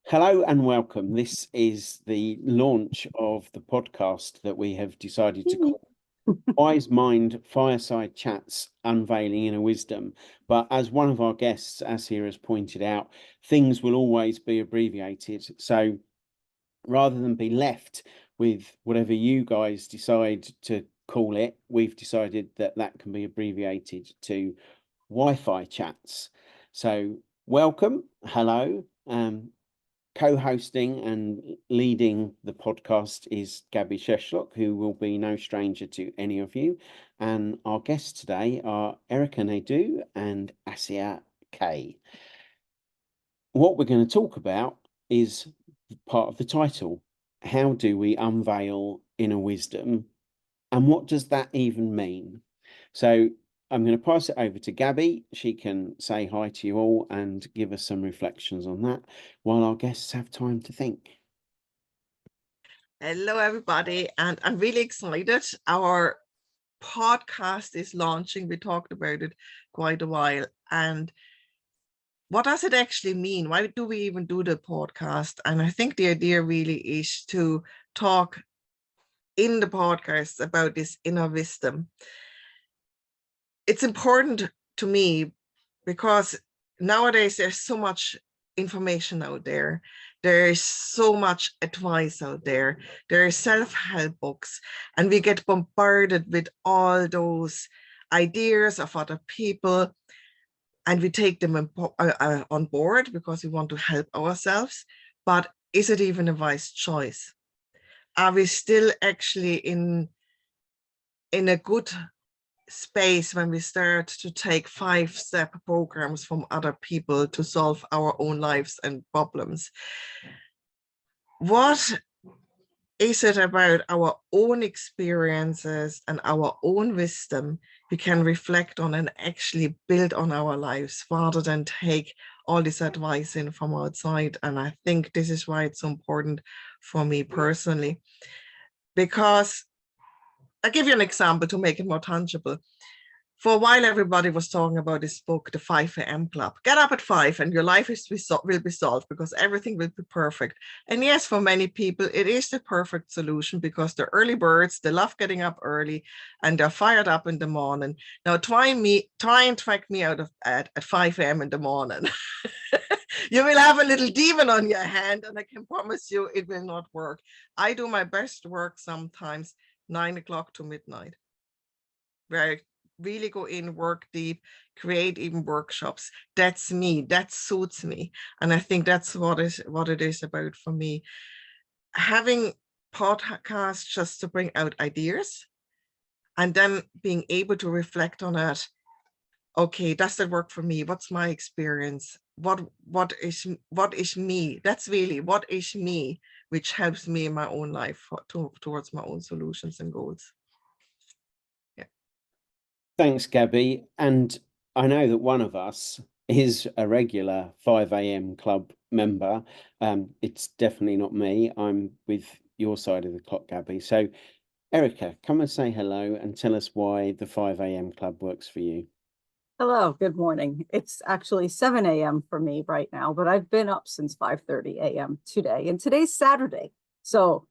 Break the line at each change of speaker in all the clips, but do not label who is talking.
Hello and welcome. This is the launch of the podcast that we have decided to call Wise Mind Fireside Chats Unveiling Inner Wisdom. But as one of our guests, Assia, has pointed out, things will always be abbreviated. So rather than be left with whatever you guys decide to call it, we've decided that that can be abbreviated to Wi-Fi chats. So welcome, hello. Co-hosting and leading the podcast is Gaby Tzeschlock, who will be no stranger to any of you. And our guests today are Erika Nadeau and Assia K. What we're going to talk about is part of the title. How do we unveil inner wisdom? And what does that even mean? So I'm going to pass it over to Gaby. She can say hi to you all and give us some reflections on that while our guests have time to think.
Hello, everybody. And I'm really excited. Our podcast is launching. We talked about it quite a while. And what does it actually mean? Why do we even do the podcast? And I think the idea really is to talk in the podcast about this inner wisdom. It's important to me because nowadays there's so much information out there. There is so much advice out there. There are self-help books, and we get bombarded with all those ideas of other people, and we take them on board because we want to help ourselves. But is it even a wise choice? Are we still actually in a good space when we start to take 5-step programs from other people to solve our own lives and problems? What is it about our own experiences and our own wisdom we can reflect on and actually build on our lives rather than take all this advice in from outside? And I think this is why it's so important for me personally, because I'll give you an example to make it more tangible. For a while, everybody was talking about this book, The 5 a.m. Club. Get up at 5 and your life will be solved because everything will be perfect. And yes, for many people, it is the perfect solution because they're early birds, they love getting up early, and they're fired up in the morning. Now, try and track me out at 5 a.m. in the morning. You will have a little demon on your hand, and I can promise you it will not work. I do my best work sometimes 9 o'clock to midnight, where I really go in, work deep, create even workshops. That's me, that suits me. And I think that's what it is about for me. Having podcasts just to bring out ideas and then being able to reflect on it. Okay, does that work for me? What's my experience? What is me? That's really what is me, which helps me in my own life towards my own solutions and goals. Yeah.
Thanks, Gaby. And I know that one of us is a regular 5 a.m. club member. It's definitely not me. I'm with your side of the clock, Gaby. So Erika, come and say hello and tell us why the 5 a.m. club works for you.
Hello, good morning. It's actually 7 a.m. for me right now, but I've been up since 5:30 a.m. today, and today's Saturday. So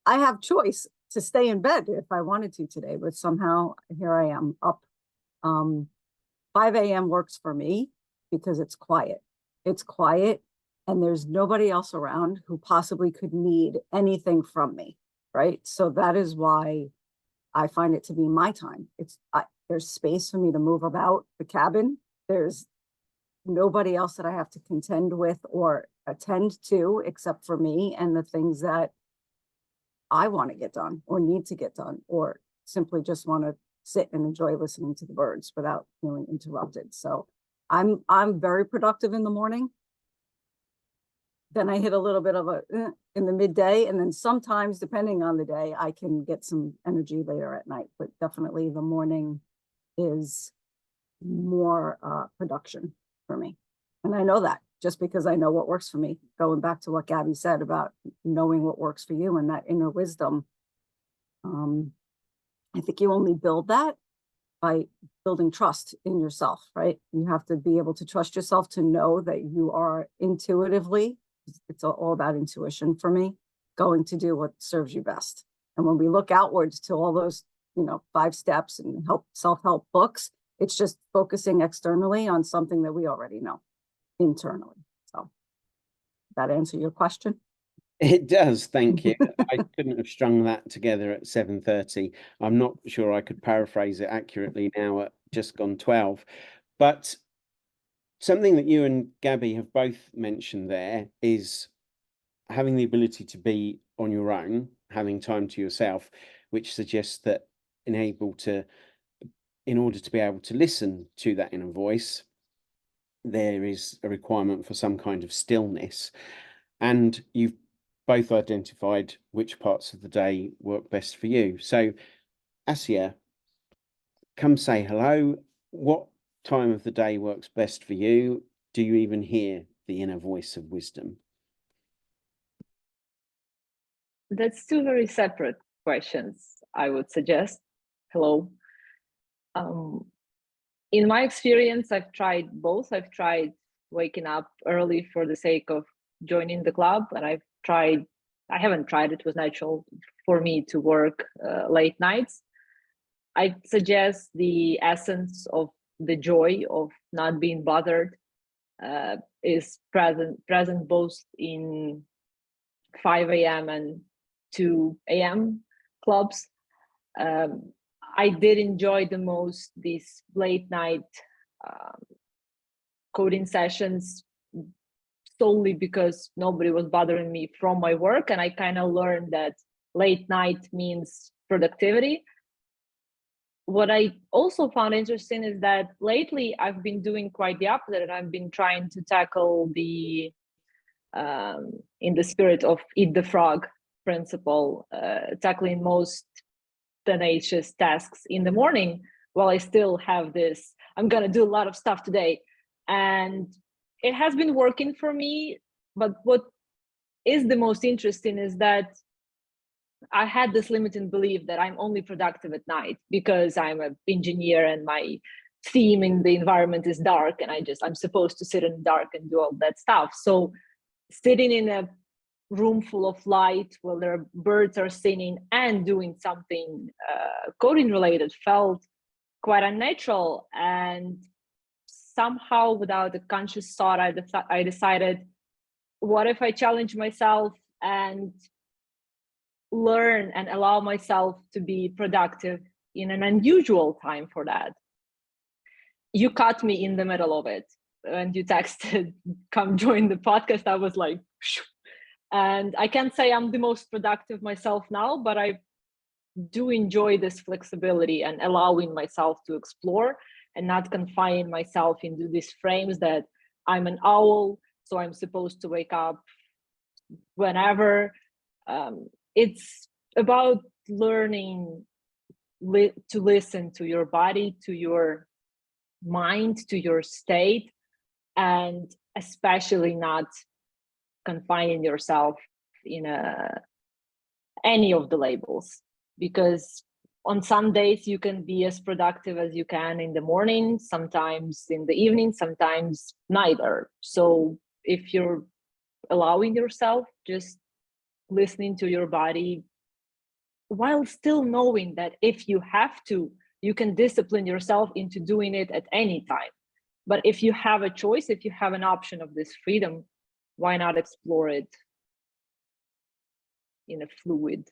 I have choice to stay in bed if I wanted to today, but somehow here I am up. 5 a.m. works for me because it's quiet. It's quiet and there's nobody else around who possibly could need anything from me, right? So that is why I find it to be my time. There's space for me to move about the cabin. There's nobody else that I have to contend with or attend to except for me and the things that I want to get done or need to get done, or simply just want to sit and enjoy listening to the birds without feeling interrupted. So I'm very productive in the morning. Then I hit a little bit of a in the midday, and then sometimes, depending on the day, I can get some energy later at night. But definitely the morning is more production for me. And I know that just because I know what works for me. Going back to what Gaby said about knowing what works for you and that inner wisdom. I think you only build that by building trust in yourself, right? You have to be able to trust yourself to know that you are intuitively It's all about intuition for me, going to do what serves you best. And when we look outwards to all those, 5 steps and self-help books, it's just focusing externally on something that we already know internally. So that answer your question?
It does, thank you. I couldn't have strung that together at 7:30. I'm not sure I could paraphrase it accurately now at just gone 12. But something that you and Gabby have both mentioned there is having the ability to be on your own, having time to yourself, which suggests that in order to be able to listen to that inner voice, there is a requirement for some kind of stillness. And you've both identified which parts of the day work best for you. So, Assia, come say hello. What time of the day works best for you? Do you even hear the inner voice of wisdom?
That's 2 very separate questions, I would suggest. Hello. In my experience, I've tried both. I've tried waking up early for the sake of joining the club, and I haven't tried, it was natural for me to work late nights. I suggest the essence of the joy of not being bothered is present both in 5 a.m. and 2 a.m. clubs. I did enjoy the most these late night coding sessions solely because nobody was bothering me from my work, and I kind of learned that late night means productivity. What I also found interesting is that lately I've been doing quite the opposite, and I've been trying to tackle the in the spirit of eat the frog principle, tackling most tenacious tasks in the morning while I still have this, I'm gonna do a lot of stuff today. And it has been working for me, but what is the most interesting is that I had this limiting belief that I'm only productive at night because I'm an engineer and my theme in the environment is dark, and I'm supposed to sit in the dark and do all that stuff. So sitting in a room full of light while their birds are singing and doing something coding related felt quite unnatural. And somehow, without a conscious thought, I decided, what if I challenge myself and learn and allow myself to be productive in an unusual time for that? You caught me in the middle of it. When you texted, come join the podcast, I was like, phew. And I can't say I'm the most productive myself now, but I do enjoy this flexibility and allowing myself to explore and not confining myself into these frames that I'm an owl, so I'm supposed to wake up whenever. It's about learning to listen to your body, to your mind, to your state, and especially not confining yourself in any of the labels, because on some days you can be as productive as you can in the morning, sometimes in the evening, sometimes neither. So if you're allowing yourself, just listening to your body while still knowing that if you have to, you can discipline yourself into doing it at any time. But if you have a choice, if you have an option of this freedom, why not explore it in a fluid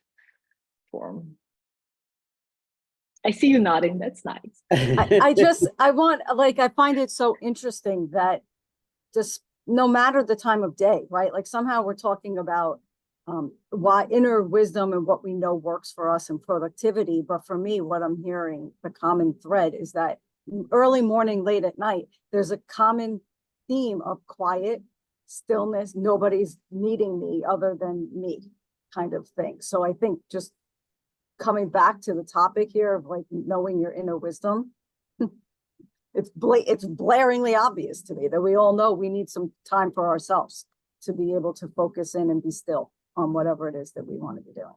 form? I see you nodding, that's nice.
I find it so interesting that just no matter the time of day, right? Like somehow we're talking about why inner wisdom and what we know works for us and productivity. But for me, what I'm hearing, the common thread is that early morning, late at night, there's a common theme of quiet, stillness, nobody's needing me other than me kind of thing. So I think just coming back to the topic here of like knowing your inner wisdom, it's blaringly obvious to me that we all know we need some time for ourselves to be able to focus in and be still on whatever it is that we want to be doing.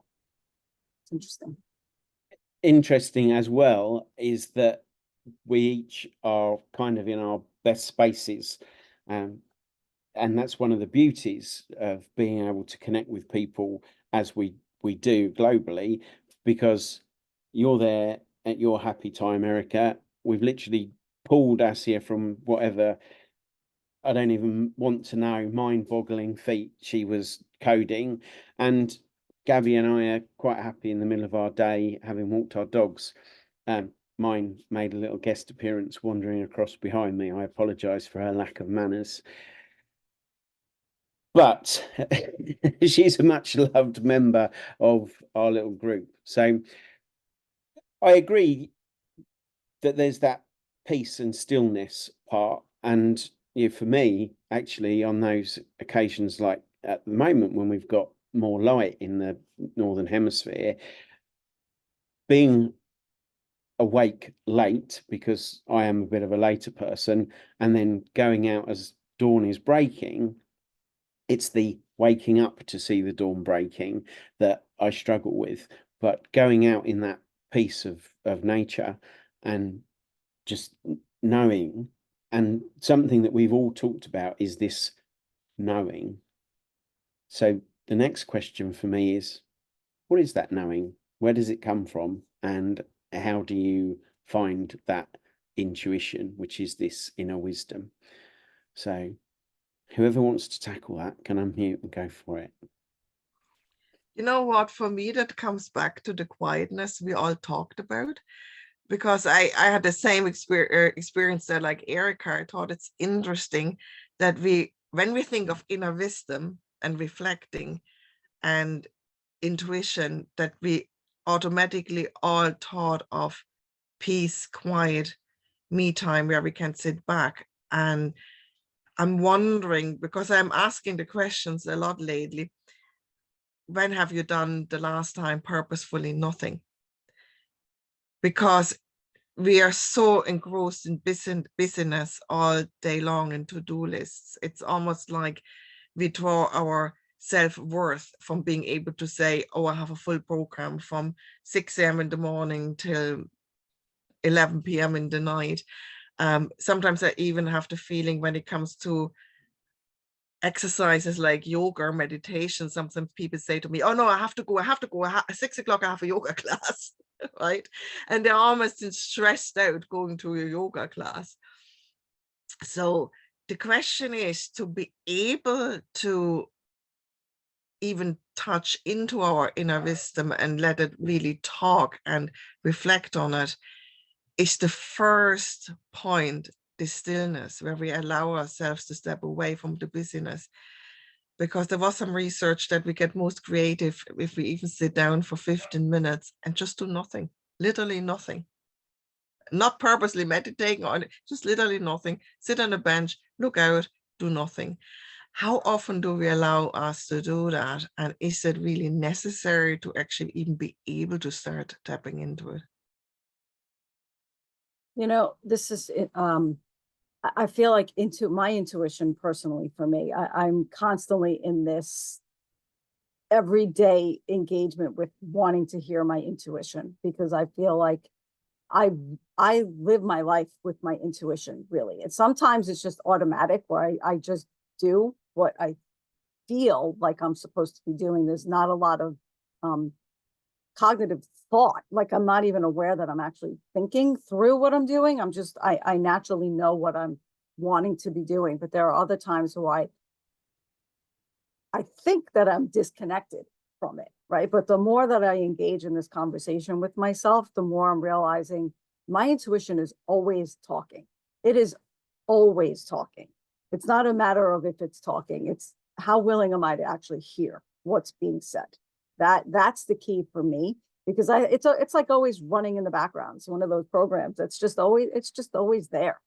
It's interesting.
Interesting as well is that we each are kind of in our best spaces. and that's one of the beauties of being able to connect with people as we do globally, because you're there at your happy time, Erika. We've literally pulled Assia from whatever, I don't even want to know, mind-boggling feat she was coding, and Gabby and I are quite happy in the middle of our day, having walked our dogs. Mine made a little guest appearance wandering across behind me. I apologise for her lack of manners. But she's a much loved member of our little group. So I agree that there's that peace and stillness part. And for me, actually, on those occasions, like at the moment when we've got more light in the Northern Hemisphere, being awake late, because I am a bit of a later person, and then going out as dawn is breaking, it's the waking up to see the dawn breaking that I struggle with. But going out in that peace of nature and just knowing, and something that we've all talked about is this knowing. So the next question for me is, what is that knowing? Where does it come from? And how do you find that intuition, which is this inner wisdom? So whoever wants to tackle that can unmute and go for it.
You know what, for me, that comes back to the quietness we all talked about, because I had the same experience there like Erika. I thought it's interesting that when we think of inner wisdom and reflecting and intuition, that we automatically all thought of peace, quiet, me time, where we can sit back. And I'm wondering, because I'm asking the questions a lot lately, when have you done the last time purposefully nothing? Because we are so engrossed in busyness all day long and to-do lists. It's almost like we draw our self-worth from being able to say, oh, I have a full program from 6 a.m. in the morning till 11 p.m. in the night. Sometimes I even have the feeling when it comes to exercises like yoga or meditation, sometimes people say to me, oh no, I have to go, at 6 o'clock I have a yoga class, right? And they're almost stressed out going to a yoga class. So the question is to be able to even touch into our inner wisdom and let it really talk and reflect on it, is the first point, the stillness, where we allow ourselves to step away from the busyness. Because there was some research that we get most creative if we even sit down for 15 minutes and just do nothing, literally nothing. Not purposely meditating on it, just literally nothing. Sit on a bench, look out, do nothing. How often do we allow us to do that? And is it really necessary to actually even be able to start tapping into it?
You know, this is I feel like my intuition personally, for me, I'm constantly in this everyday engagement with wanting to hear my intuition, because I feel like I live my life with my intuition, really. And sometimes it's just automatic, where I just do what I feel like I'm supposed to be doing. There's not a lot of cognitive thought. Like, I'm not even aware that I'm actually thinking through what I'm doing. I naturally know what I'm wanting to be doing. But there are other times where I think that I'm disconnected from it, right? But the more that I engage in this conversation with myself, the more I'm realizing my intuition is always talking. It is always talking. It's not a matter of if it's talking, it's how willing am I to actually hear what's being said. That's the key for me, because it's like always running in the background. It's one of those programs that's just always there.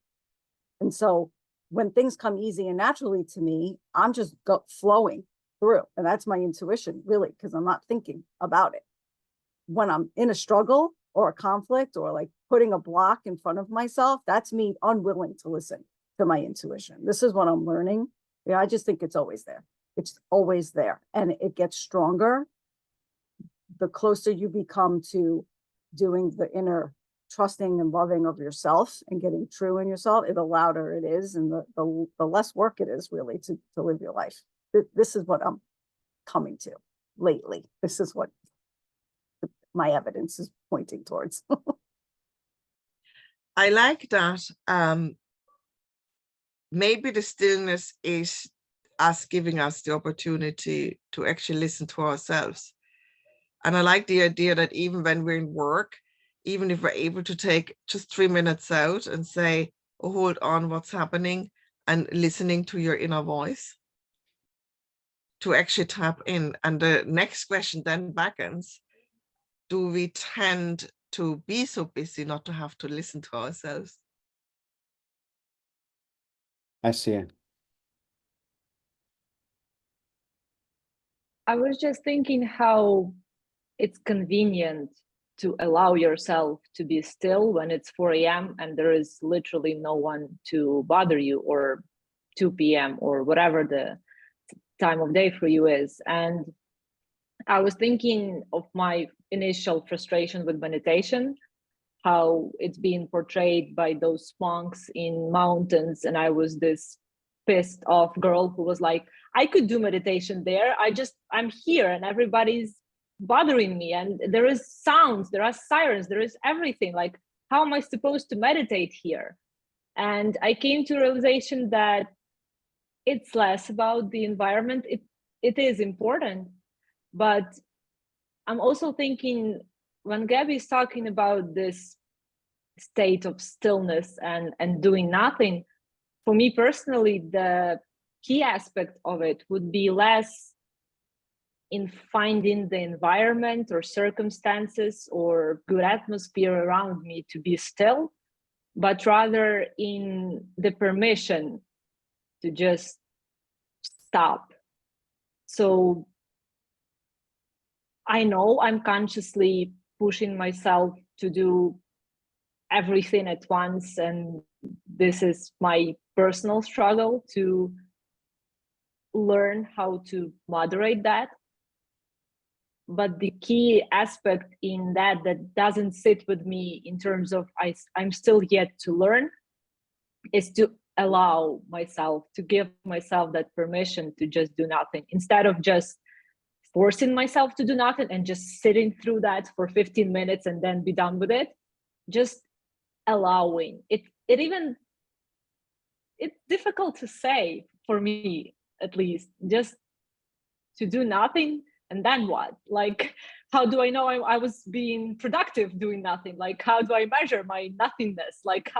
And so when things come easy and naturally to me, I'm just flowing through. And that's my intuition, really, because I'm not thinking about it. When I'm in a struggle or a conflict or like putting a block in front of myself, that's me unwilling to listen to my intuition. This is what I'm learning. Yeah, I just think it's always there. It's always there. And it gets stronger the closer you become to doing the inner trusting and loving of yourself and getting true in yourself, the louder it is, and the less work it is really to live your life. This is what I'm coming to lately. This is what my evidence is pointing towards.
I like that. Maybe the stillness is us giving us the opportunity to actually listen to ourselves. And I like the idea that even when we're in work, even if we're able to take just 3 minutes out and say, oh, hold on, what's happening, and listening to your inner voice, to actually tap in. And the next question then beckons, do we tend to be so busy not to have to listen to ourselves?
Assia.
I was just thinking how it's convenient to allow yourself to be still when it's 4 a.m. and there is literally no one to bother you, or 2 p.m. or whatever the time of day for you is. And I was thinking of my initial frustration with meditation, how it's being portrayed by those monks in mountains. And I was this pissed off girl who was like, I could do meditation there. I'm here and everybody's bothering me. And there is sounds, there are sirens, there is everything. Like, how am I supposed to meditate here? And I came to a realization that it's less about the environment. It is important, but I'm also thinking, when Gaby is talking about this state of stillness and doing nothing, for me personally, the key aspect of it would be less in finding the environment or circumstances or good atmosphere around me to be still, but rather in the permission to just stop. So I know I'm consciously pushing myself to do everything at once, and this is my personal struggle to learn how to moderate that. But the key aspect in that doesn't sit with me in terms of I'm still yet to learn is to allow myself, to give myself that permission to just do nothing, instead of just forcing myself to do nothing and just sitting through that for 15 minutes and then be done with it. Just allowing it. It's difficult to say, for me at least, just to do nothing. And then what? Like, how do I know I was being productive doing nothing? Like, how do I measure my nothingness? Like,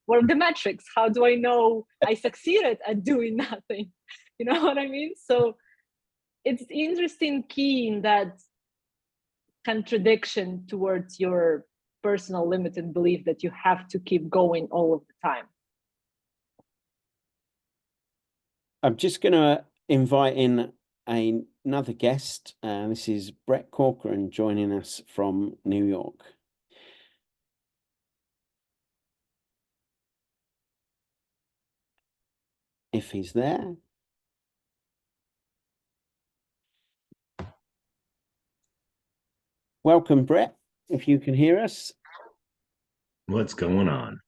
what are the metrics? How do I know I succeeded at doing nothing? You know what I mean? So it's interesting key in that contradiction towards your personal limited belief that you have to keep going all of the time.
I'm just going to invite in another guest. This is Brett Corcoran joining us from New York. If he's there. Welcome, Brett, if you can hear us.
What's going on?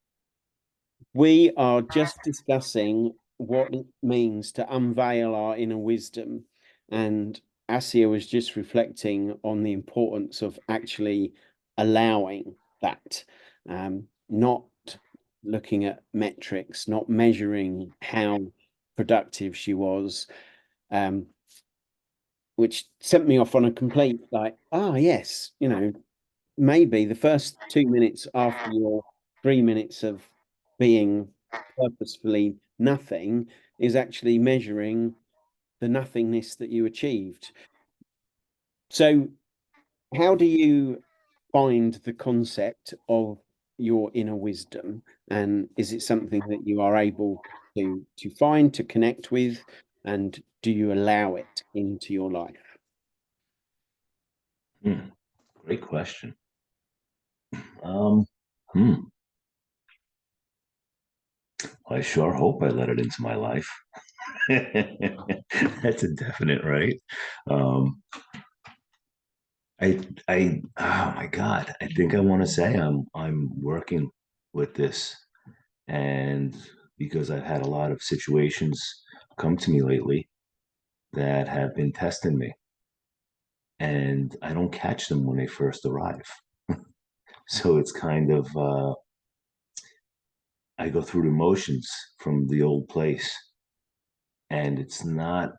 We are just discussing what it means to unveil our inner wisdom. And Assia was just reflecting on the importance of actually allowing that, not looking at metrics, not measuring how productive she was, which sent me off on a complete like, yes, maybe the first 2 minutes after your 3 minutes of being purposefully nothing is actually measuring the nothingness that you achieved. So how do you find the concept of your inner wisdom, and is it something that you are able to find, to connect with, and do you allow it into your life?
Great question. I sure hope I let it into my life. That's a definite, right? oh my God, I think I want to say I'm working with this, and because I've had a lot of situations come to me lately that have been testing me, and I don't catch them when they first arrive. So it's kind of I go through the motions from the old place, and it's not.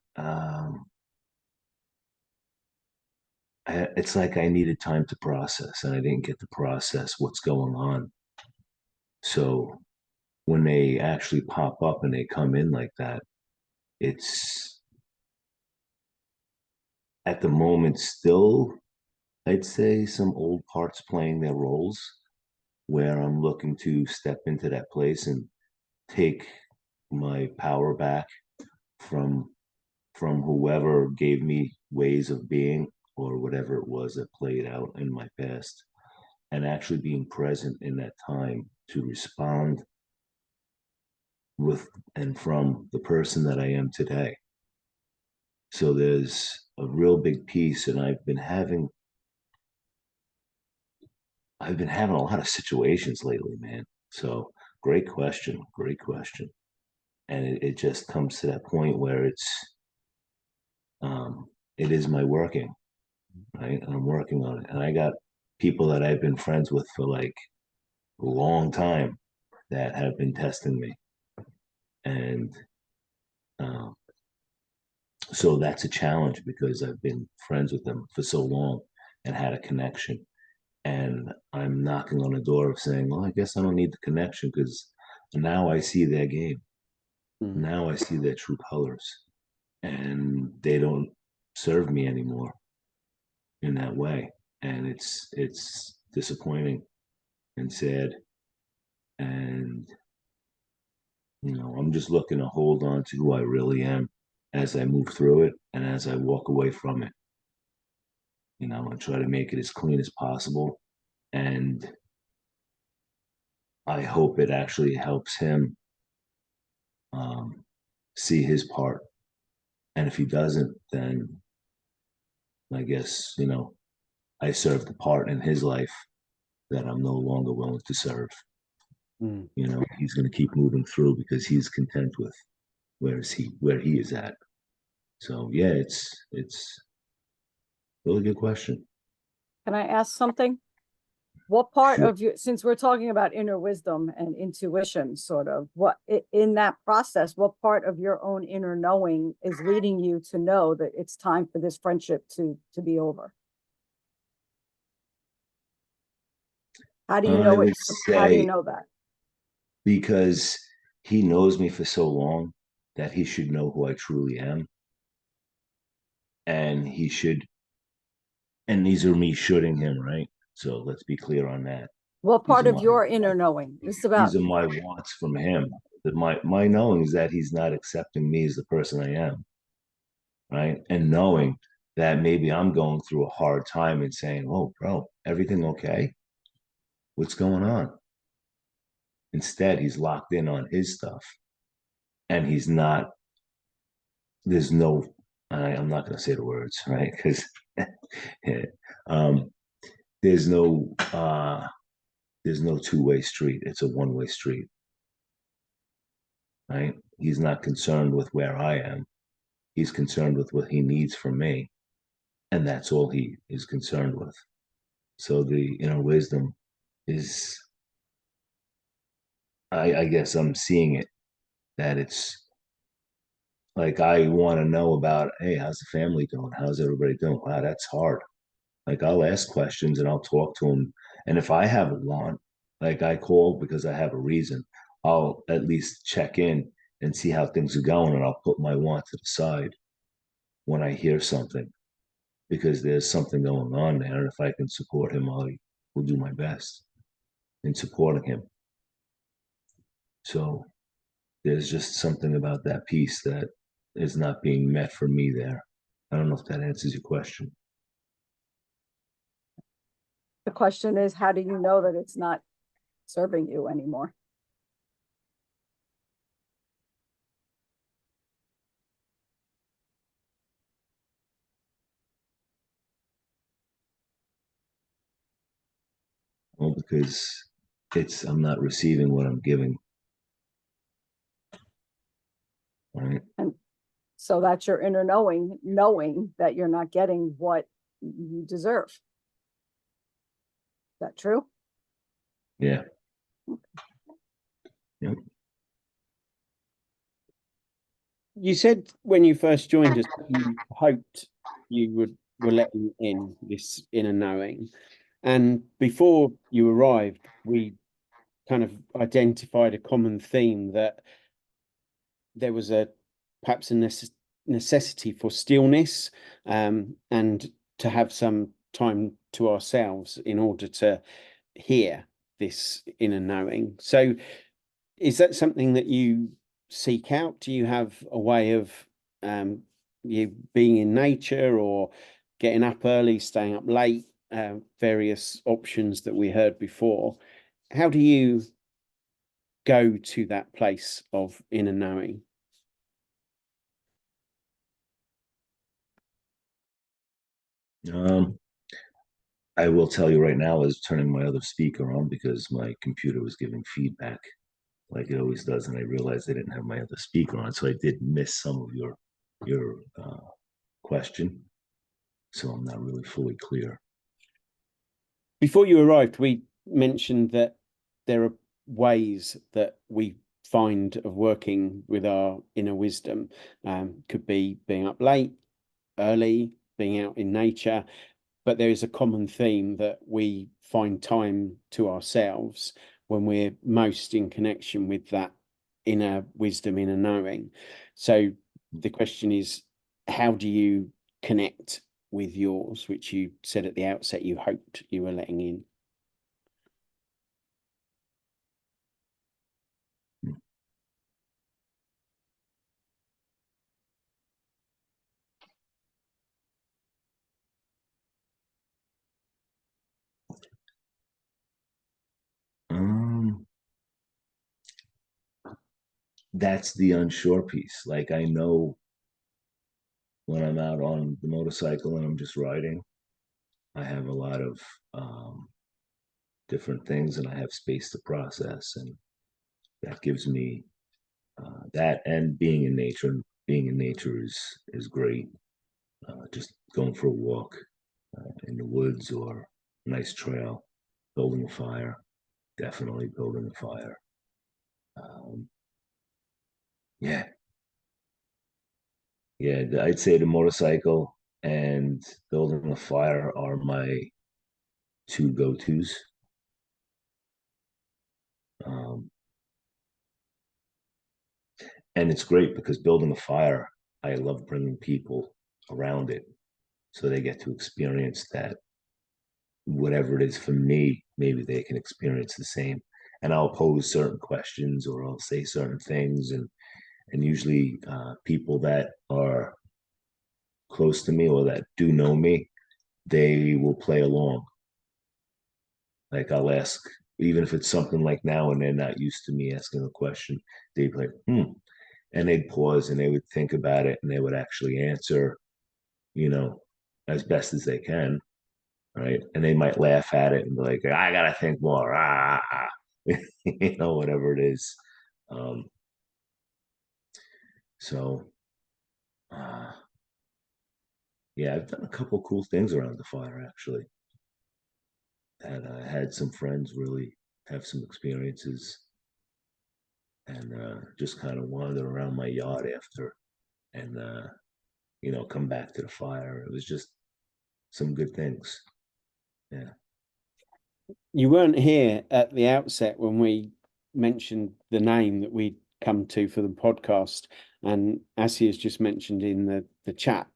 It's like I needed time to process, and I didn't get to process what's going on. So when they actually pop up and they come in like that, it's at the moment still, I'd say, some old parts playing their roles where I'm looking to step into that place and take my power back from whoever gave me ways of being or whatever it was that played out in my past, and actually being present in that time to respond with and from the person that I am today. So there's a real big piece, and I've been having a lot of situations lately, man. So great question, great question. And it just comes to that point where um, it is my working, right? And I'm working on it. And I got people that I've been friends with for like a long time that have been testing me. And um, so that's a challenge because I've been friends with them for so long and had a connection. And I'm knocking on the door of saying, well, I guess I don't need the connection because now I see their game. Now I see their true colors, and they don't serve me anymore in that way. And it's disappointing and sad. And I'm just looking to hold on to who I really am as I move through it and as I walk away from it. And try to make it as clean as possible. And I hope it actually helps him um, see his part. And if he doesn't, then I guess, I served the part in his life that I'm no longer willing to serve. He's going to keep moving through because he's content with where he is at. So yeah, it's a really good question.
Can I ask something? What part
Sure.
of you, since we're talking about inner wisdom and intuition, sort of, in that process, what part of your own inner knowing is leading you to know that it's time for this friendship to be over? How do you
I
know
would
how do you
say
know that?
because he knows me for so long that he should know who I truly am, and he should. And these are me shooting him, right? So let's be clear on that.
What
These
part
are
of
my
your inner knowing? This is about,
these are my wants from him. That my knowing is that he's not accepting me as the person I am, right? And knowing that maybe I'm going through a hard time and saying, "Oh, bro, everything okay? What's going on?" Instead, he's locked in on his stuff, and he's not. There's no. I'm not going to say the words, right? Because um, there's no. There's no two-way street. It's a one-way street, right? He's not concerned with where I am. He's concerned with what he needs from me, and that's all he is concerned with. So the inner wisdom is, I guess I'm seeing it, that it's like I want to know about, hey, how's the family doing? How's everybody doing? Wow, that's hard. Like I'll ask questions and I'll talk to him, and if I have a want, like I call because I have a reason, I'll at least check in and see how things are going, and I'll put my want to the side when I hear something because there's something going on there. And if I can support him, I will do my best in supporting him. So there's just something about that piece that is not being met for me there. I don't know if that answers your question.
the question is, how do you know that it's not serving you anymore?
because I'm not receiving what I'm giving. Right.
And so that's your inner knowing that you're not getting what you deserve. Is that true?
Yeah. Yep.
You said when you first joined us, you hoped you were letting in this inner knowing. And before you arrived, we kind of identified a common theme that there was perhaps a necessity for stillness, and to have some time to ourselves in order to hear this inner knowing. So is that something that you seek out? Do you have a way of you being in nature, or getting up early, staying up late, various options that we heard before? How do you go to that place of inner knowing?
I will tell you right now, I was turning my other speaker on because my computer was giving feedback like it always does, and I realized I didn't have my other speaker on, so I did miss some of your question, so I'm not really fully clear.
Before you arrived, we mentioned that there are ways that we find of working with our inner wisdom. Could be being up late, early, being out in nature, but there is a common theme that we find time to ourselves when we're most in connection with that inner wisdom, inner knowing. So the question is, how do you connect with yours, which you said at the outset you hoped you were letting in?
That's the unsure piece. Like, I know when I'm out on the motorcycle and I'm just riding, I have a lot of different things, and I have space to process, and that gives me that. And being in nature, is great. Just going for a walk in the woods or a nice trail, building a fire, definitely building a fire. Yeah, yeah, I'd say the motorcycle and building a fire are my two go-tos. Um, and it's great because building a fire, I love bringing people around it so they get to experience that. Whatever it is for me, maybe they can experience the same. And I'll pose certain questions or I'll say certain things, and usually people that are close to me or that do know me, they will play along. Like, I'll ask, even if it's something like now and they're not used to me asking a question, they'd be like, and they'd pause and they would think about it and they would actually answer, as best as they can, right? And they might laugh at it and be like, I gotta think more, whatever it is. Um, so, yeah, I've done a couple cool things around the fire actually, and I had some friends really have some experiences, and just kind of wander around my yard after, and come back to the fire. It was just some good things. Yeah.
You weren't here at the outset when we mentioned the name that we'd come to for the podcast, and Assia has just mentioned in the chat,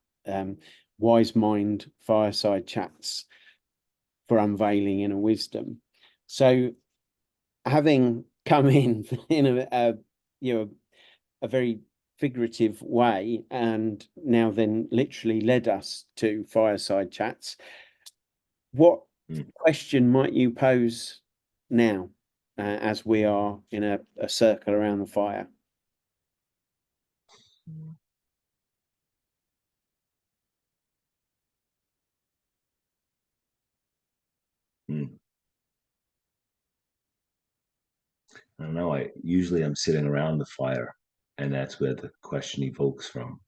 Wise Mind Fireside Chats for Unveiling Inner Wisdom. So, having come in a very figurative way, and now then literally led us to Fireside Chats, what question might you pose now, as we are in a circle around the fire?
I don't know, usually I'm sitting around the fire, and that's where the question evokes from.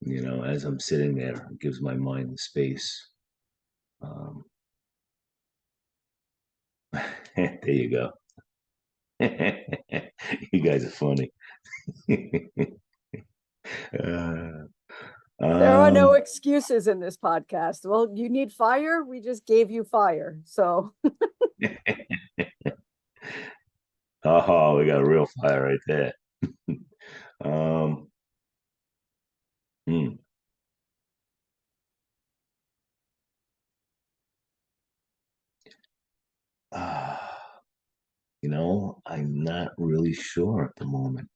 You know, as I'm sitting there, it gives my mind the space. There you go. You guys are funny.
There are no
um,
excuses in this podcast. Well, you need fire. We just gave you fire. So
oh, we got a real fire right there. um, hmm. You know, I'm not really sure at the moment.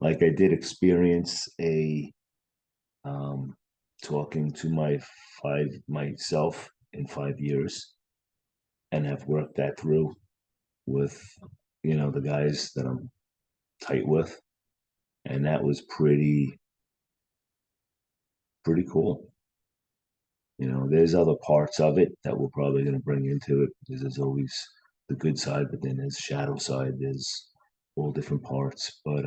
Like I did experience a talking to myself in 5 years, and have worked that through with, you know, the guys that I'm tight with, and that was pretty cool. You know, there's other parts of it that we're probably going to bring into it, because there's always the good side, but then there's shadow side, there's all different parts. But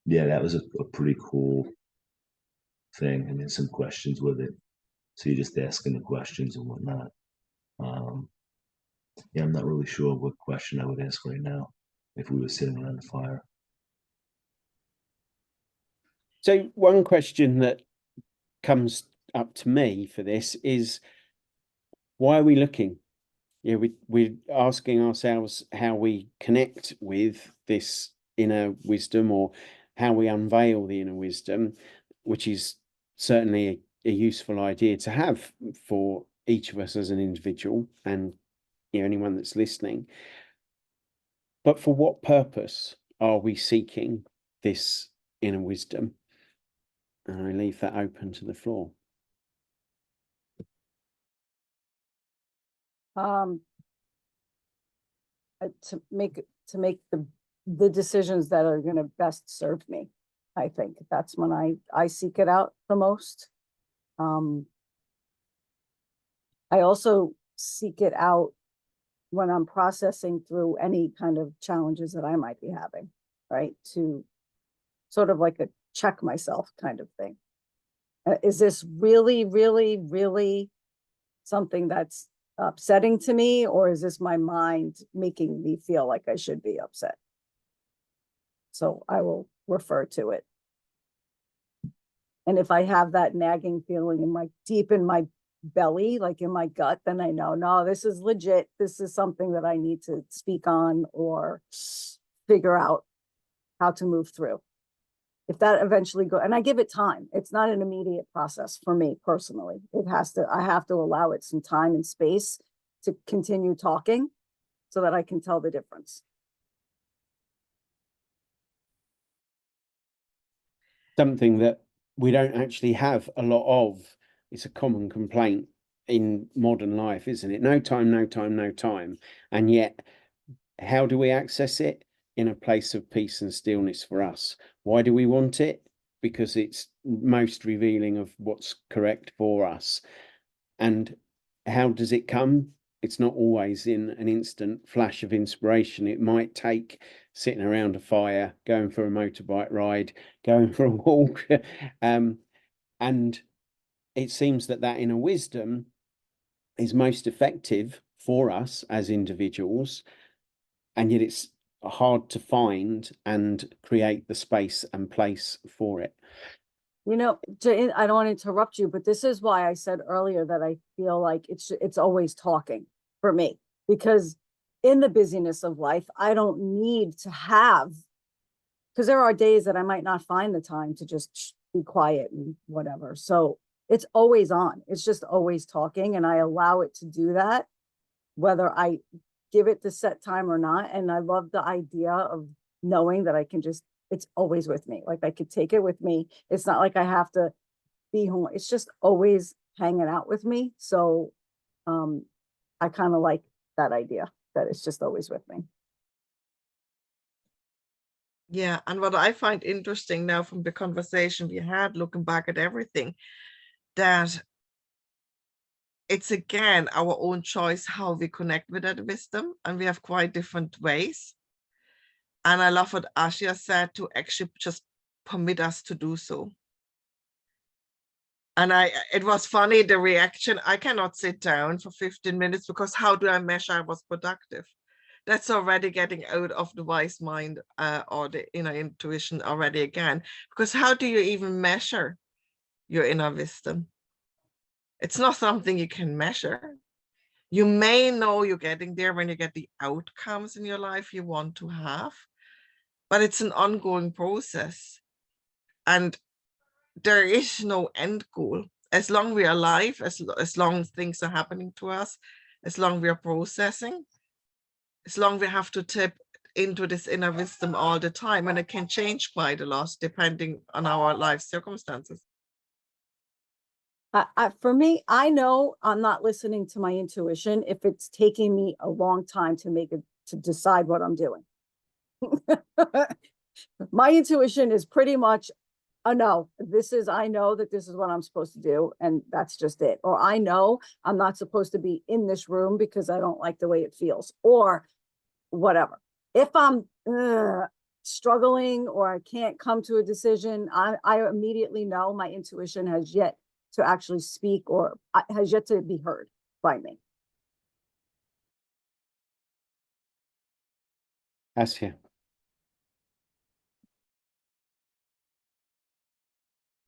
yeah, that was a pretty cool thing, and there's some questions with it, so you're just asking the questions and whatnot. Yeah, I'm not really sure what question I would ask right now if we were sitting around the fire.
So one question that comes up to me for this is, why are we looking? Yeah, we're asking ourselves how we connect with this inner wisdom, or how we unveil the inner wisdom, which is certainly a useful idea to have for each of us as an individual, and anyone that's listening. But for what purpose are we seeking this inner wisdom? And I leave that open to the floor.
to make the decisions that are going to best serve me. I think that's when I seek it out the most. I also seek it out when I'm processing through any kind of challenges that I might be having, right? To sort of like a check myself kind of thing. Is this really, really, really something that's upsetting to me, or is this my mind making me feel like I should be upset? So I will refer to it. And if I have that nagging feeling deep in my belly, like in my gut, then I know, no, this is legit. This is something that I need to speak on or figure out how to move through. If that eventually goes, and I give it time, it's not an immediate process for me personally. I have to allow it some time and space to continue talking so that I can tell the difference.
Something that we don't actually have a lot of. It's a common complaint in modern life, isn't it? No time, no time, no time. And yet, how do we access it? In a place of peace and stillness for us. Why do we want it? Because it's most revealing of what's correct for us. And how does it come? It's not always in an instant flash of inspiration. It might take sitting around a fire, going for a motorbike ride, going for a walk. And it seems that inner wisdom is most effective for us as individuals, and yet it's hard to find and create the space and place for it.
I don't want to interrupt you, but this is why I said earlier that I feel like it's always talking for me, because in the busyness of life, I don't need to have, because there are days that I might not find the time to just be quiet and whatever. So it's always on. It's just always talking, and I allow it to do that, whether I give it the set time or not. And I love the idea of knowing that I can it's always with me. Like I could take it with me. It's not like I have to be home. It's just always hanging out with me. So I kind of like that idea that it's just always with me.
Yeah, and what I find interesting now from the conversation we had, looking back at everything, that it's again our own choice how we connect with that wisdom, and we have quite different ways. And I love what Assia said, to actually just permit us to do so. And it was funny, the reaction. I cannot sit down for 15 minutes because how do I measure I was productive? That's already getting out of the wise mind or the inner intuition already again. Because how do you even measure your inner wisdom? It's not something you can measure. You may know you're getting there when you get the outcomes in your life you want to have, but it's an ongoing process. And there is no end goal. As long we are alive, as long as things are happening to us, as long we are processing, as long we have to tap into this inner wisdom all the time, and it can change quite a lot depending on our life circumstances.
For me, I know I'm not listening to my intuition if it's taking me a long time to decide what I'm doing. My intuition is pretty much, no, I know that this is what I'm supposed to do, and that's just it. Or I know I'm not supposed to be in this room because I don't like the way it feels, or whatever. If I'm struggling or I can't come to a decision, I immediately know my intuition has yet to actually speak or has yet to be heard by me.
Assia.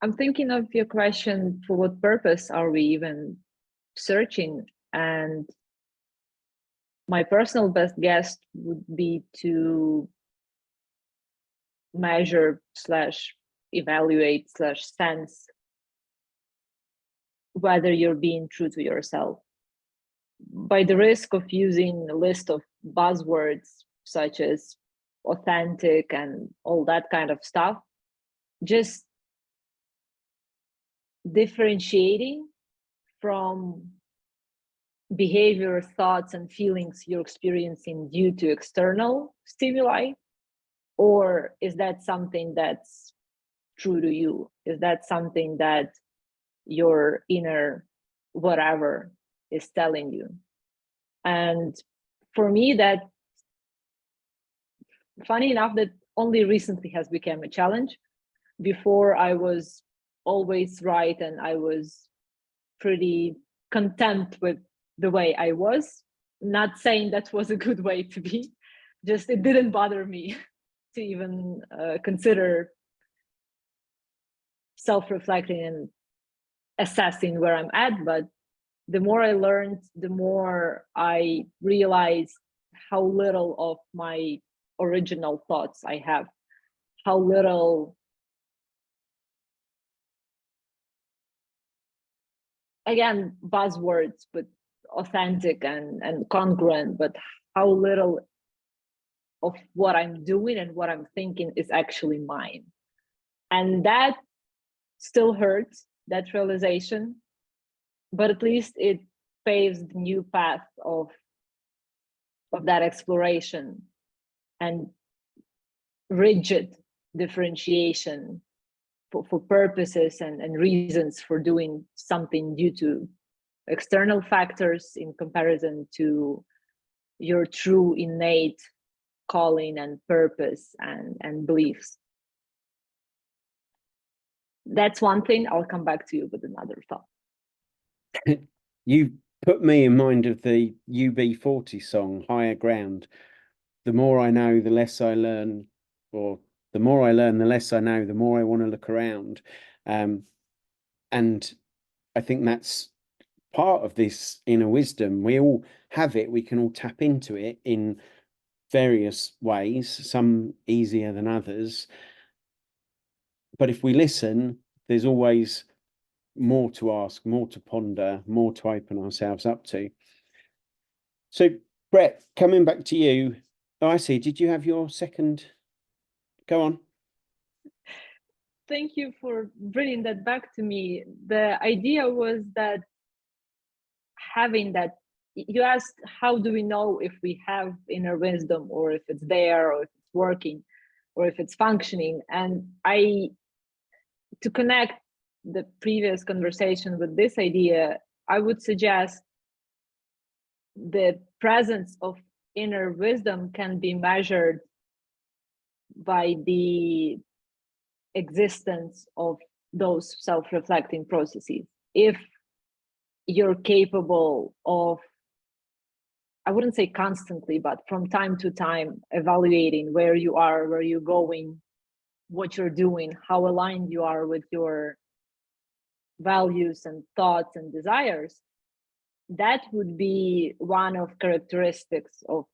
I'm thinking of your question, for what purpose are we even searching? And my personal best guess would be to measure / evaluate / sense whether you're being true to yourself. By the risk of using a list of buzzwords such as authentic and all that kind of stuff, just differentiating from behavior, thoughts, and feelings you're experiencing due to external stimuli, or is that something that's true to you? Is that something that your inner whatever is telling you? And for me, that, funny enough, that only recently has become a challenge. Before, I was always right, and I was pretty content with the way I was. Not saying that was a good way to be, just it didn't bother me to even consider self-reflecting and assessing where I'm at. But the more I learned, the more I realized how little of my original thoughts I have, how little, again, buzzwords, but authentic and congruent, but how little of what I'm doing and what I'm thinking is actually mine. And that still hurts, that realization, but at least it paves the new path of that exploration and rigid differentiation for purposes and reasons for doing something due to external factors in comparison to your true innate calling and purpose and beliefs. That's one thing. I'll come back to you with another thought.
You put me in mind of the UB40 song, Higher Ground. The more I know, the less I learn, or the more I learn, the less I know, the more I want to look around. And I think that's part of this inner wisdom. We all have it. We can all tap into it in various ways, some easier than others. But if we listen, there's always more to ask, more to ponder, more to open ourselves up to. So, Brett, coming back to you. Oh, I see. Did you have your second? Go on.
Thank you for bringing that back to me. The idea was that having that, you asked, how do we know if we have inner wisdom, or if it's there, or if it's working, or if it's functioning? And to connect the previous conversation with this idea, I would suggest the presence of inner wisdom can be measured by the existence of those self-reflecting processes. If you're capable of, I wouldn't say constantly, but from time to time, evaluating where you are, where you're going, what you're doing, how aligned you are with your values and thoughts and desires, that would be one of characteristics of,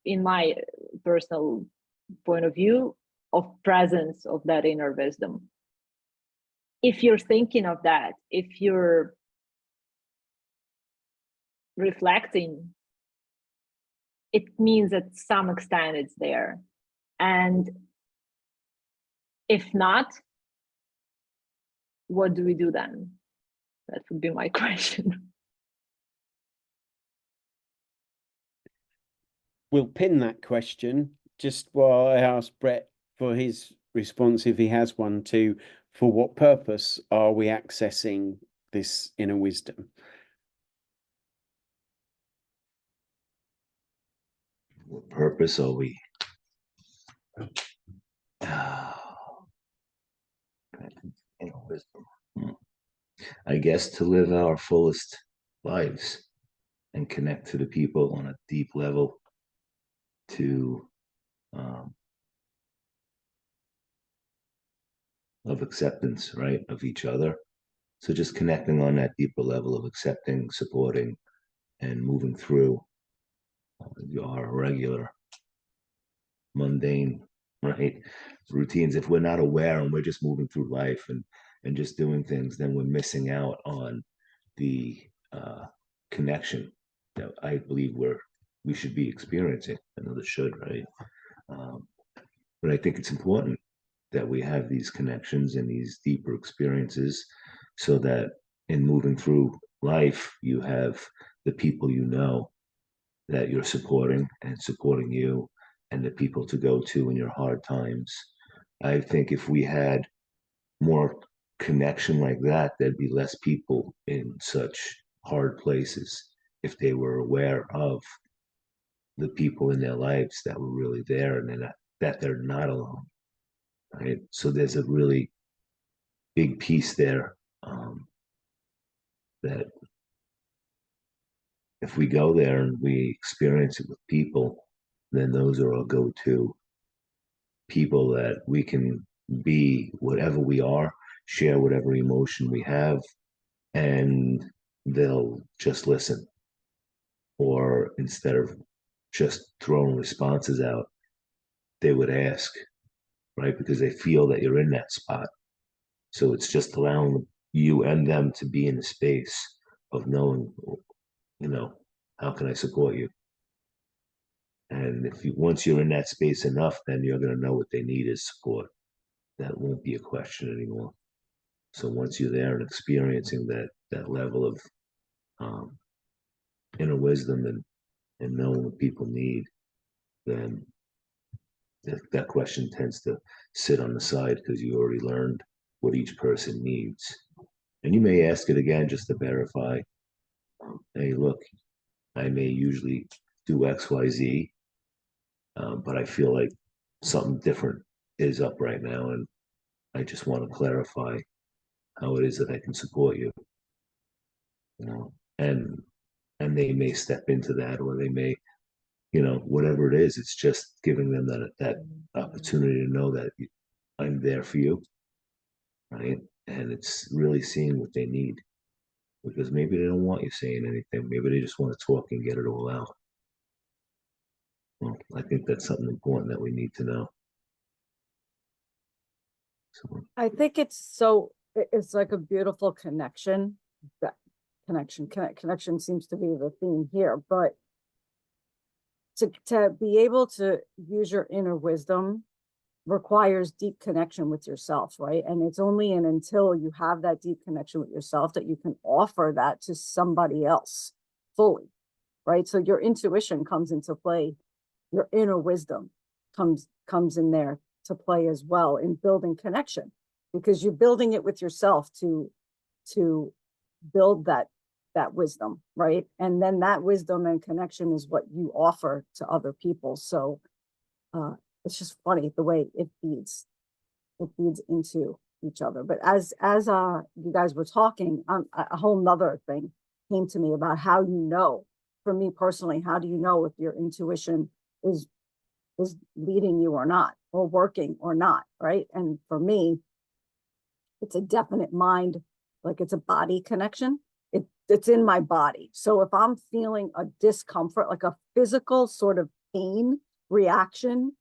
in my personal point of view, of presence of that inner wisdom. If you're thinking of that, if you're reflecting, it means that to some extent it's there. And if not, what do we do then? That would be my question.
We'll pin that question just while I ask Brett for his response, if he has one, to for what purpose are we accessing this inner wisdom?
What purpose are we? Inner wisdom. I guess to live our fullest lives and connect to the people on a deep level, to of acceptance, right, of each other. So just connecting on that deeper level of accepting, supporting, and moving through our regular, mundane, right, routines. If we're not aware and we're just moving through life and just doing things, then we're missing out on the connection that I believe we should be experiencing. I know that should, right? But I think it's important that we have these connections and these deeper experiences, so that in moving through life, you have the people you know that you're supporting and supporting you, and the people to go to in your hard times. I think if we had more connection like that, there'd be less people in such hard places if they were aware of the people in their lives that were really there, and that they're not alone. Right. So there's a really big piece there, that if we go there and we experience it with people, then those are our go-to people that we can be whatever we are, share whatever emotion we have, and they'll just listen. Or instead of just throwing responses out, they would ask, right? Because they feel that you're in that spot. So it's just allowing you and them to be in the space of knowing, how can I support you? And once you're in that space enough, then you're going to know what they need is support. That won't be a question anymore. So once you're there and experiencing that level of inner wisdom and knowing what people need, then that question tends to sit on the side, because you already learned what each person needs. And you may ask it again just to verify, hey, look, I may usually do X, Y, Z, but I feel like something different is up right now, and I just want to clarify how it is that I can support you. And they may step into that, or they may, whatever it is. It's just giving them that opportunity to know that I'm there for you, right? And it's really seeing what they need, because maybe they don't want you saying anything. Maybe they just want to talk and get it all out. Well, I think that's something important that we need to know. So,
I think it's like a beautiful connection. That connection seems to be the theme here, but to be able to use your inner wisdom requires deep connection with yourself, right? And it's only until you have that deep connection with yourself that you can offer that to somebody else fully, right? So your intuition comes into play, your inner wisdom comes in there to play as well in building connection, because you're building it with yourself to build that that wisdom, right? And then that wisdom and connection is what you offer to other people. So it's just funny the way it feeds into each other. But as you guys were talking, a whole nother thing came to me about how you know. For me personally, how do you know if your intuition is leading you or not, or working or not, right? And for me, it's a definite mind, like it's a body connection. It's in my body. So if I'm feeling a discomfort, like a physical sort of pain reaction,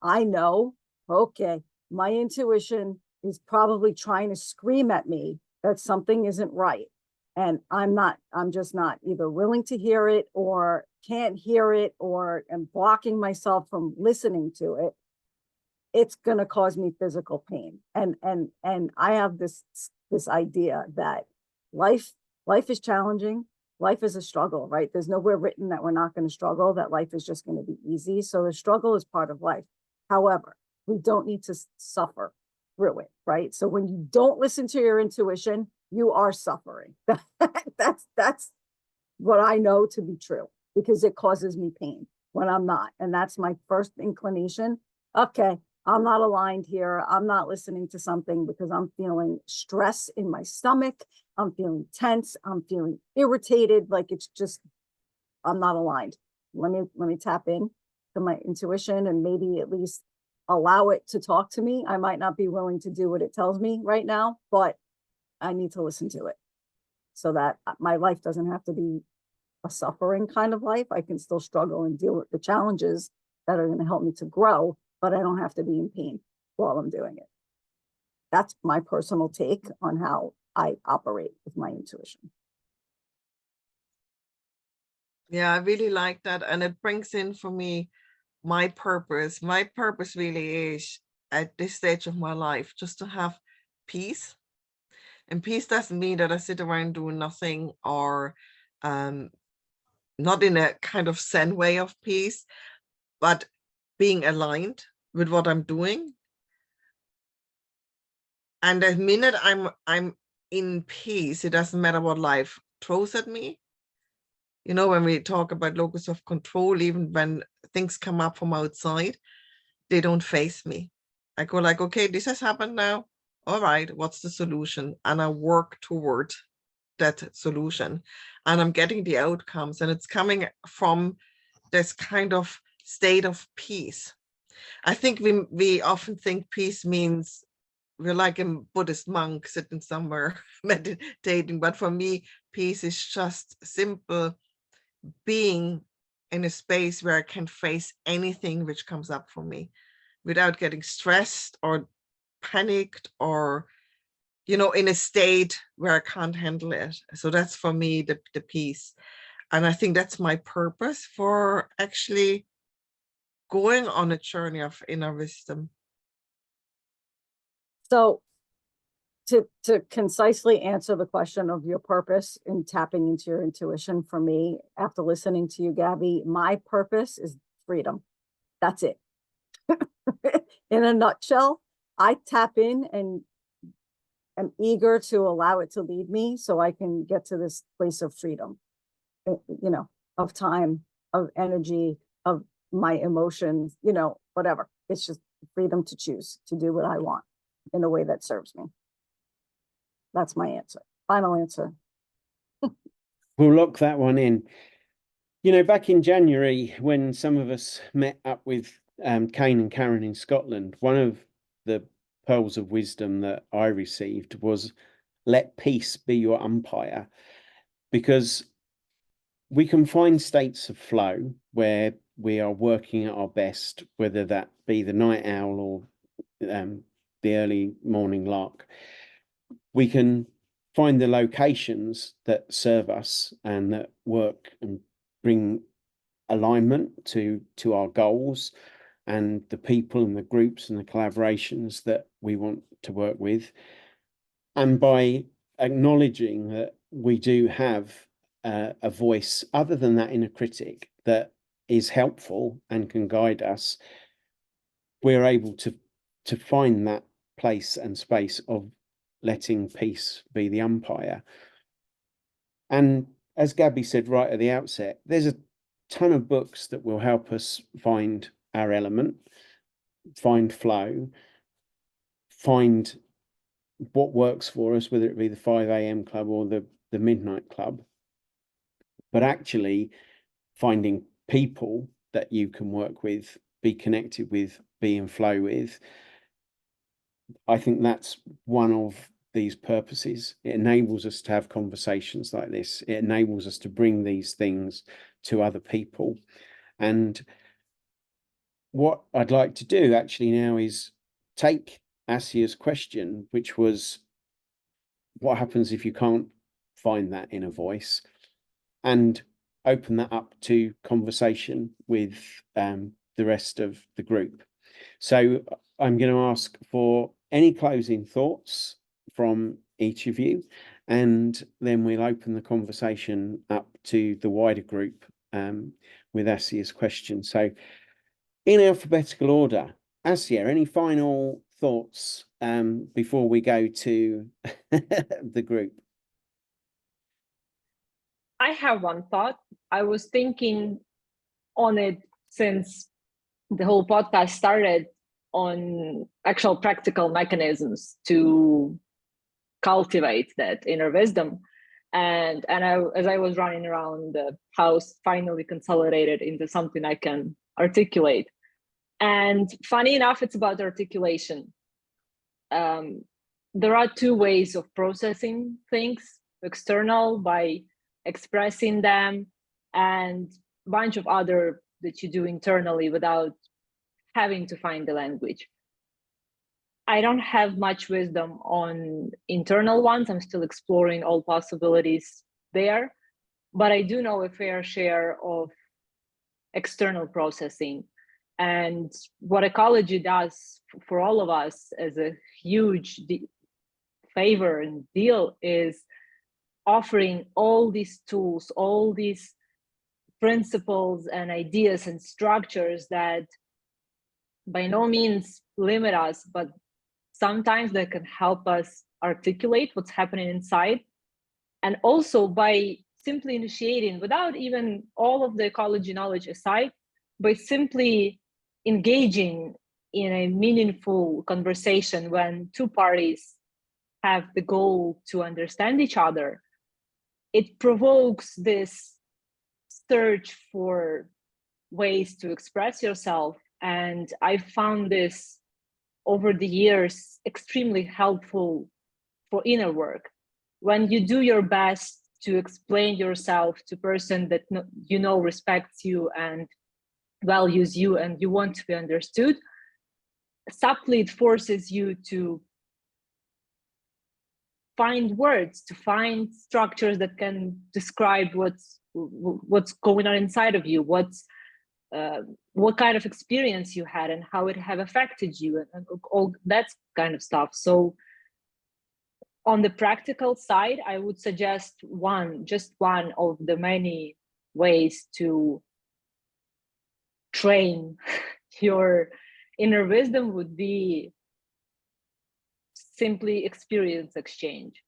I know, okay, my intuition is probably trying to scream at me that something isn't right. And I'm just not either willing to hear it or can't hear it or am blocking myself from listening to it. It's going to cause me physical pain. And I have this idea that life is challenging. Life is a struggle, right? There's nowhere written that we're not going to struggle, that life is just going to be easy. So the struggle is part of life. However, we don't need to suffer through it, right? So when you don't listen to your intuition, you are suffering. That's what I know to be true, because it causes me pain when I'm not. And that's my first inclination. Okay, I'm not aligned here. I'm not listening to something because I'm feeling stress in my stomach. I'm feeling tense. I'm feeling irritated. Like it's just, I'm not aligned. Let me tap in to my intuition and maybe at least allow it to talk to me. I might not be willing to do what it tells me right now, but I need to listen to it so that my life doesn't have to be a suffering kind of life. I can still struggle and deal with the challenges that are going to help me to grow, but I don't have to be in pain while I'm doing it. That's my personal take on how I operate with my intuition.
Yeah, I really like that. And it brings in for me my purpose. My purpose really is at this stage of my life just to have peace. And peace doesn't mean that I sit around doing nothing or not in a kind of Zen way of peace, but being aligned with what I'm doing. And the minute I'm in peace, it doesn't matter what life throws at me. You know, when we talk about locus of control, even when things come up from outside, they don't face me. I go like, okay, this has happened now. All right, what's the solution? And I work toward that solution. And I'm getting the outcomes. And it's coming from this kind of state of peace. I think we often think peace means we're like a Buddhist monk sitting somewhere meditating. But for me, peace is just simple being in a space where I can face anything which comes up for me without getting stressed or panicked or, you know, in a state where I can't handle it. So that's for me the peace. And I think that's my purpose for actually going on a journey of inner wisdom.
So to concisely answer the question of your purpose in tapping into your intuition, for me, after listening to you, Gaby, my purpose is freedom. That's it. In a nutshell, I tap in and am eager to allow it to lead me so I can get to this place of freedom, you know, of time, of energy, of my emotions, you know, whatever. It's just freedom to choose to do what I want in a way that serves me. That's my answer. Final answer.
We'll lock that one in. You know, back in January, when some of us met up with Kane and Karen in Scotland, one of the pearls of wisdom that I received was let peace be your umpire, because we can find states of flow where we are working at our best, whether that be the night owl or the early morning lark. We can find the locations that serve us and that work and bring alignment to our goals and the people and the groups and the collaborations that we want to work with. And by acknowledging that we do have a voice other than that inner critic that is helpful and can guide us, we're able to find that place and space of letting peace be the umpire. And as Gaby said right at the outset, there's a ton of books that will help us find our element, find flow, find what works for us, whether it be the 5 a.m. club or the midnight club. But actually finding people that you can work with, be connected with, be in flow with, I think that's one of these purposes. It enables us to have conversations like this. It enables us to bring these things to other people. And what I'd like to do actually now is take Assia's question, which was, what happens if you can't find that inner voice, and open that up to conversation with the rest of the group. So I'm going to ask for any closing thoughts from each of you, and then we'll open the conversation up to the wider group with Assia's question. So in alphabetical order, Assia, any final thoughts before we go to the group?
I have one thought. I was thinking on it since the whole podcast started, on actual practical mechanisms to cultivate that inner wisdom. And as I was running around the house, finally consolidated into something I can articulate. And funny enough, it's about articulation. There are two ways of processing things: external, by expressing them, and a bunch of other that you do internally without having to find the language. I don't have much wisdom on internal ones. I'm still exploring all possibilities there, but I do know a fair share of external processing. And what ecology does for all of us as a huge favor and deal is offering all these tools, all these principles and ideas and structures that by no means limit us, but sometimes they can help us articulate what's happening inside. And also by simply initiating, without even all of the ecology knowledge aside, by simply engaging in a meaningful conversation when two parties have the goal to understand each other, it provokes this search for ways to express yourself. And I found this over the years extremely helpful for inner work. When you do your best to explain yourself to a person that you know respects you and values you and you want to be understood, subtly it forces you to find words, to find structures that can describe what's going on inside of you, what kind of experience you had and how it have affected you, and all that kind of stuff. So on the practical side, I would suggest just one of the many ways to train your inner wisdom would be simply experience exchange.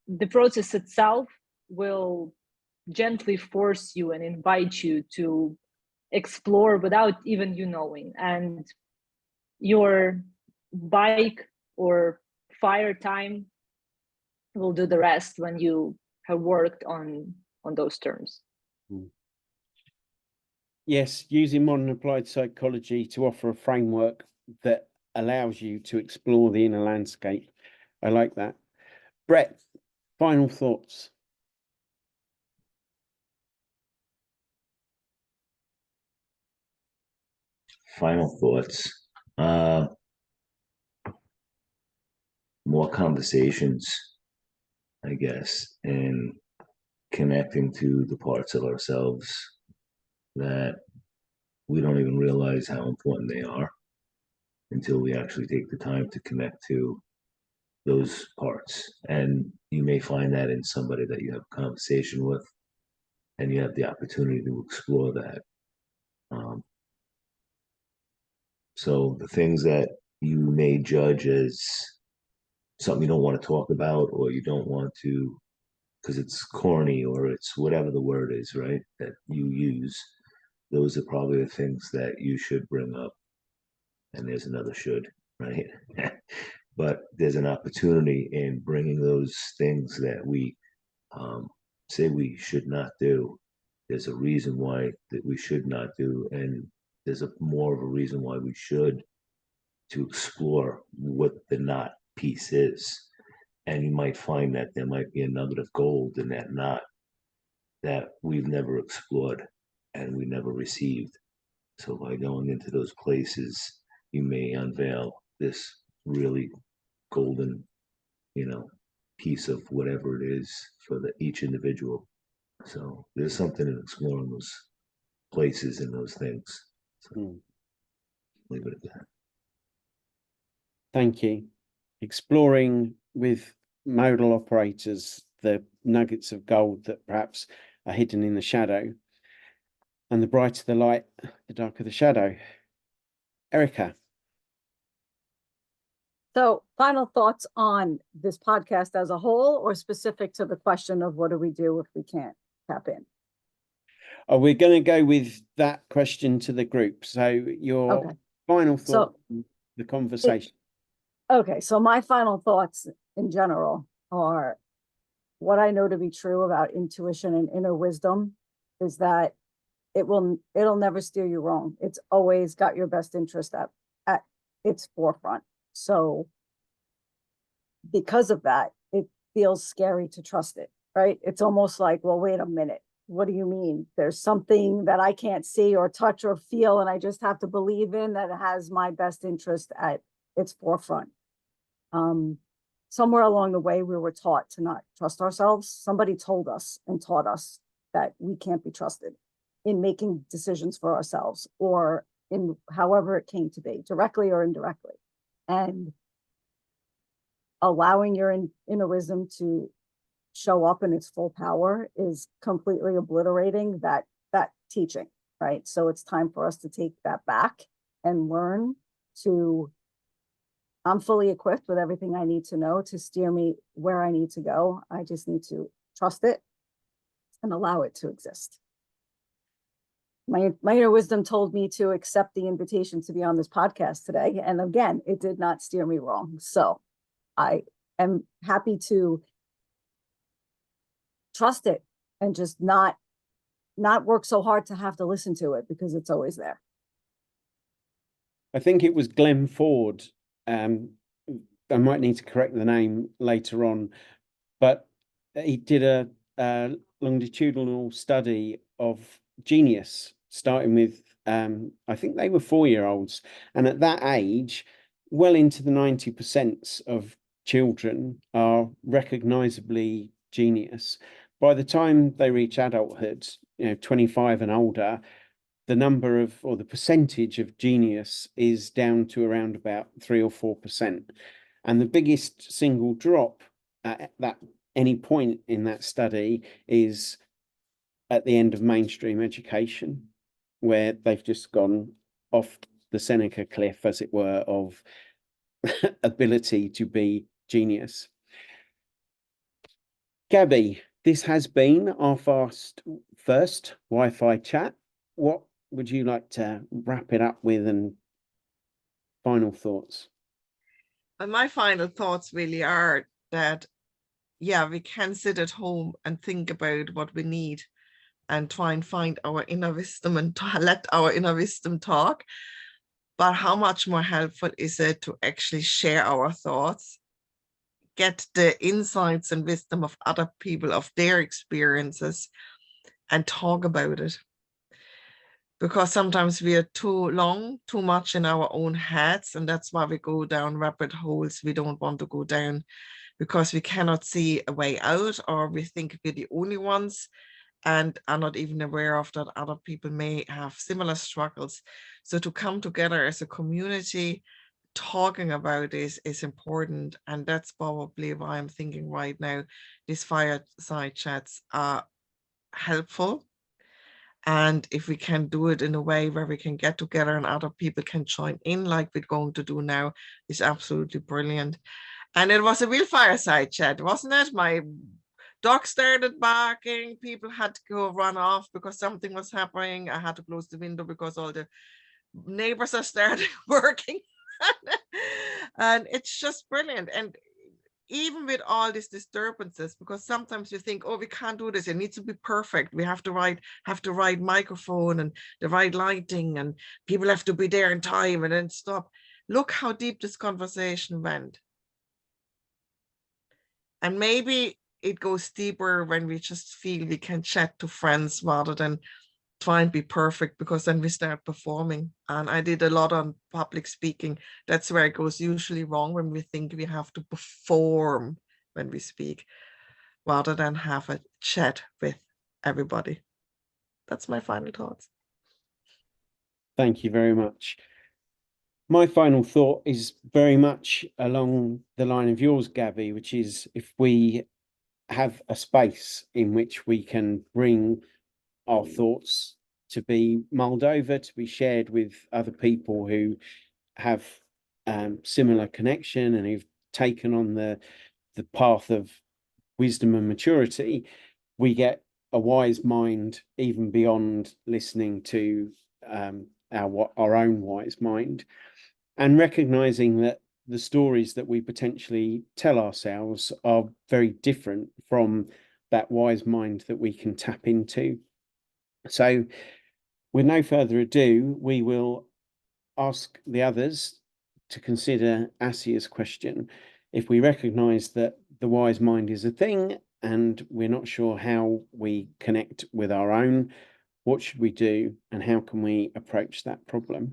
The process itself will gently force you and invite you to explore without even you knowing. And your bike or fire time will do the rest when you have worked on those terms.
Yes, using modern applied psychology to offer a framework that allows you to explore the inner landscape. I like that. Brett, final thoughts?
Final thoughts. More conversations, I guess, and connecting to the parts of ourselves that we don't even realize how important they are until we actually take the time to connect to those parts. And you may find that in somebody that you have a conversation with, and you have the opportunity to explore that. So the things that you may judge as something you don't want to talk about or you don't want to because it's corny or it's whatever the word is, right, that you use. Those are probably the things that you should bring up. And there's another should, right? But there's an opportunity in bringing those things that we say we should not do. There's a reason why that we should not do, and there's a more of a reason why we should, to explore what the not piece is. And you might find that there might be a nugget of gold in that knot that we've never explored and we never received. So by going into those places, you may unveil this really golden, piece of whatever it is for each individual. So there's something in exploring those places and those things. So leave it at that.
Thank you. Exploring with modal operators the nuggets of gold that perhaps are hidden in the shadow. And the brighter the light, the darker the shadow. Erika.
So final thoughts on this podcast as a whole, or specific to the question of what do we do if we can't tap in?
Oh, we're going to go with that question to the group. So your final thought, the conversation.
Okay, so my final thoughts in general are what I know to be true about intuition and inner wisdom is that it'll never steer you wrong. It's always got your best interest at its forefront. So because of that, it feels scary to trust it, right? It's almost like, well, wait a minute. What do you mean? There's something that I can't see or touch or feel, and I just have to believe in that has my best interest at its forefront. Somewhere along the way, we were taught to not trust ourselves. Somebody told us and taught us that we can't be trusted in making decisions for ourselves or in however it came to be, directly or indirectly. And allowing your inner wisdom to show up in its full power is completely obliterating that teaching, right? So it's time for us to take that back and learn to, I'm fully equipped with everything I need to know to steer me where I need to go. I just need to trust it and allow it to exist. My inner wisdom told me to accept the invitation to be on this podcast today. And again, it did not steer me wrong. So I am happy to trust it and just not work so hard to have to listen to it because it's always there.
I think it was Glenn Ford. I might need to correct the name later on, but he did a longitudinal study of genius, starting with, I think they were 4-year-olds. And at that age, well into the 90% of children are recognizably genius. By the time they reach adulthood, 25 and older, the number of, or the percentage of genius is down to around about 3 or 4%. And the biggest single drop at any point in that study is at the end of mainstream education, where they've just gone off the Seneca cliff, as it were, of ability to be genius. Gaby, this has been our first Wi-Fi chat. What would you like to wrap it up with and final thoughts?
And my final thoughts really are that, yeah, we can sit at home and think about what we need and try and find our inner wisdom and let our inner wisdom talk. But how much more helpful is it to actually share our thoughts, get the insights and wisdom of other people, of their experiences, and talk about it? Because sometimes we are too much in our own heads, and that's why we go down rabbit holes we don't want to go down, because we cannot see a way out, or we think we're the only ones and are not even aware of that other people may have similar struggles. So to come together as a community, talking about this is important. And that's probably why I'm thinking right now, these fireside chats are helpful. And if we can do it in a way where we can get together and other people can join in like we're going to do now, is absolutely brilliant. And it was a real fireside chat, wasn't it? Dog started barking. People had to go run off because something was happening. I had to close the window because all the neighbors are starting working. And it's just brilliant. And even with all these disturbances, because sometimes you think, oh, we can't do this, it needs to be perfect, we have the right microphone and the right lighting, and people have to be there in time, and then stop. Look how deep this conversation went. And maybe it goes deeper when we just feel we can chat to friends rather than try and be perfect, because then we start performing. And I did a lot on public speaking. That's where it goes usually wrong, when we think we have to perform when we speak rather than have a chat with everybody. That's my final thoughts.
Thank you very much. My final thought is very much along the line of yours, Gaby, which is if we have a space in which we can bring our thoughts to be mulled over, to be shared with other people who have similar connection and who've taken on the path of wisdom and maturity, we get a wise mind even beyond listening to our own wise mind, and recognizing that the stories that we potentially tell ourselves are very different from that wise mind that we can tap into. So with no further ado, we will ask the others to consider Assia's question. If we recognize that the wise mind is a thing and we're not sure how we connect with our own, what should we do and how can we approach that problem?